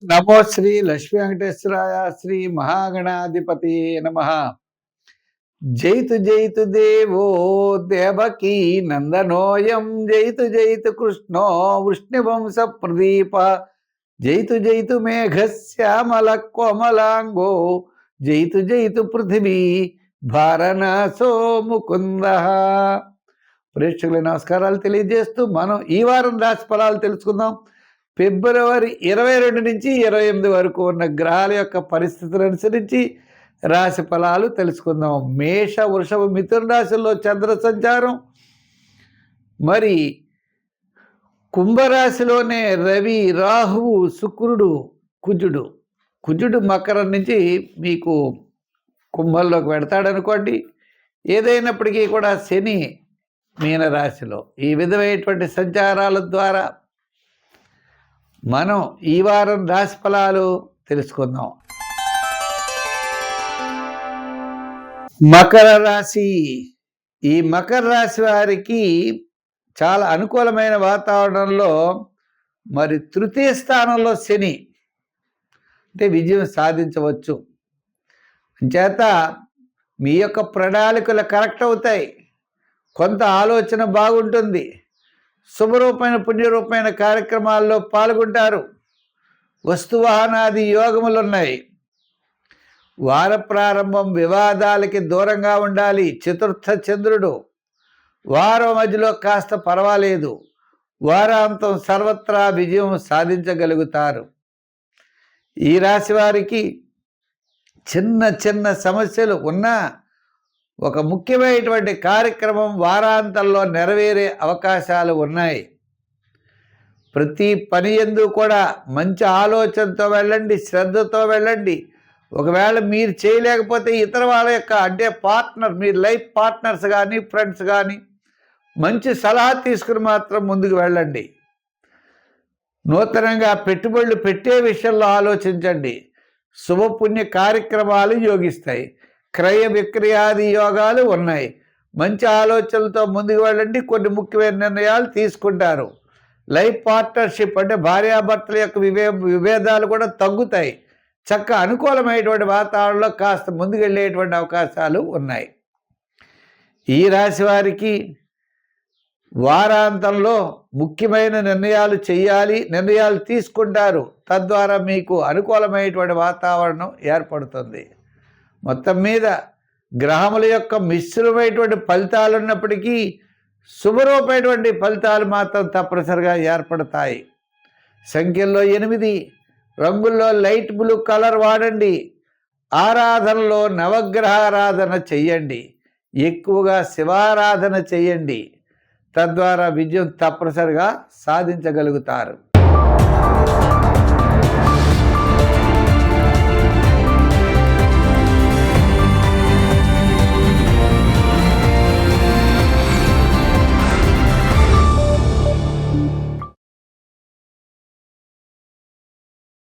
నమో శ్రీ లక్ష్మీ వెంకటేశ్వరాయ శ్రీ మహాగణాధిపతి నమ. జైతు జైతు దేవో దేవకీ నందనోయం జైతు జైతు కృష్ణో వృష్ణివంశ ప్రదీప జైతు జైతు మేఘశ్యామల కోమలాంగో జైతు జైతు పృథివీ భారనాసో ముకుంద. ప్రేక్షకుల నమస్కారాలు తెలియజేస్తూ మనం ఈ వారం రాశి ఫలాలు తెలుసుకుందాం. ఫిబ్రవరి 22 నుంచి 28 వరకు ఉన్న గ్రహాల యొక్క పరిస్థితులను అనుసరించి రాశి ఫలాలు తెలుసుకుందాం. మేష వృషభ మిథున రాశుల్లో చంద్ర సంచారం, మరి కుంభరాశిలోనే రవి, రాహువు, శుక్రుడు, కుజుడు మకరం నుంచి మీకు కుంభంలోకి పెడతాడనుకోండి. ఏదైనప్పటికీ కూడా శని మీనరాశిలో. ఈ విధమైనటువంటి సంచారాల ద్వారా మనం ఈ వారం రాశి ఫలాలు తెలుసుకుందాం. మకర రాశి. ఈ మకర రాశి వారికి చాలా అనుకూలమైన వాతావరణంలో మరి తృతీయ స్థానంలో శని అంటే విజయం సాధించవచ్చు. చేత మీ యొక్క ప్రణాళికలు కరెక్ట్ అవుతాయి. కొంత ఆలోచన బాగుంటుంది. శుభరూపమైన పుణ్యరూపమైన కార్యక్రమాల్లో పాల్గొంటారు. వస్తువాహనాది యోగములు ఉన్నాయి. వార ప్రారంభం వివాదాలకి దూరంగా ఉండాలి. చతుర్థ చంద్రుడు. వారం మధ్యలో కాస్త పర్వాలేదు. వారాంతం సర్వత్రా విజయం సాధించగలుగుతారు. ఈ రాశి వారికి చిన్న చిన్న సమస్యలు ఉన్నా ఒక ముఖ్యమైనటువంటి కార్యక్రమం వారాంతంలో నెరవేరే అవకాశాలు ఉన్నాయి. ప్రతి పని యందు కూడా మంచి ఆలోచనతో వెళ్ళండి, శ్రద్ధతో వెళ్ళండి. ఒకవేళ మీరు చేయలేకపోతే ఇతర వాళ్ళ యొక్క అంటే పార్ట్నర్, మీ లైఫ్ పార్ట్నర్స్ కానీ ఫ్రెండ్స్ కానీ మంచి సలహా తీసుకుని మాత్రం ముందుకు వెళ్ళండి. నూతనంగా పెట్టుబడులు పెట్టే విషయంలో ఆలోచించండి. శుభపుణ్య కార్యక్రమాలు యోగిస్తాయి. క్రయ విక్రయాది యోగాలు ఉన్నాయి. మంచి ఆలోచనలతో ముందుకు వెళ్ళండి. కొన్ని ముఖ్యమైన నిర్ణయాలు తీసుకుంటారు. లైఫ్ పార్ట్నర్షిప్ అంటే భార్యాభర్తల యొక్క విభేదాలు కూడా తగ్గుతాయి. చక్క అనుకూలమైనటువంటి వాతావరణంలో కాస్త ముందుకు వెళ్ళేటువంటి అవకాశాలు ఉన్నాయి. ఈ రాశి వారికి వారాంతంలో ముఖ్యమైన నిర్ణయాలు తీసుకుంటారు. తద్వారా మీకు అనుకూలమైనటువంటి వాతావరణం ఏర్పడుతుంది. మొత్తం మీద గ్రహముల యొక్క మిశ్రమైనటువంటి ఫలితాలు ఉన్నప్పటికీ శుభరూపమైనటువంటి ఫలితాలు మాత్రం తప్పనిసరిగా ఏర్పడతాయి. సంఖ్యల్లో 8, రంగుల్లో లైట్ బ్లూ కలర్ వాడండి. ఆరాధనలో నవగ్రహారాధన చెయ్యండి. ఎక్కువగా శివారాధన చెయ్యండి. తద్వారా విజయం తప్పనిసరిగా సాధించగలుగుతారు.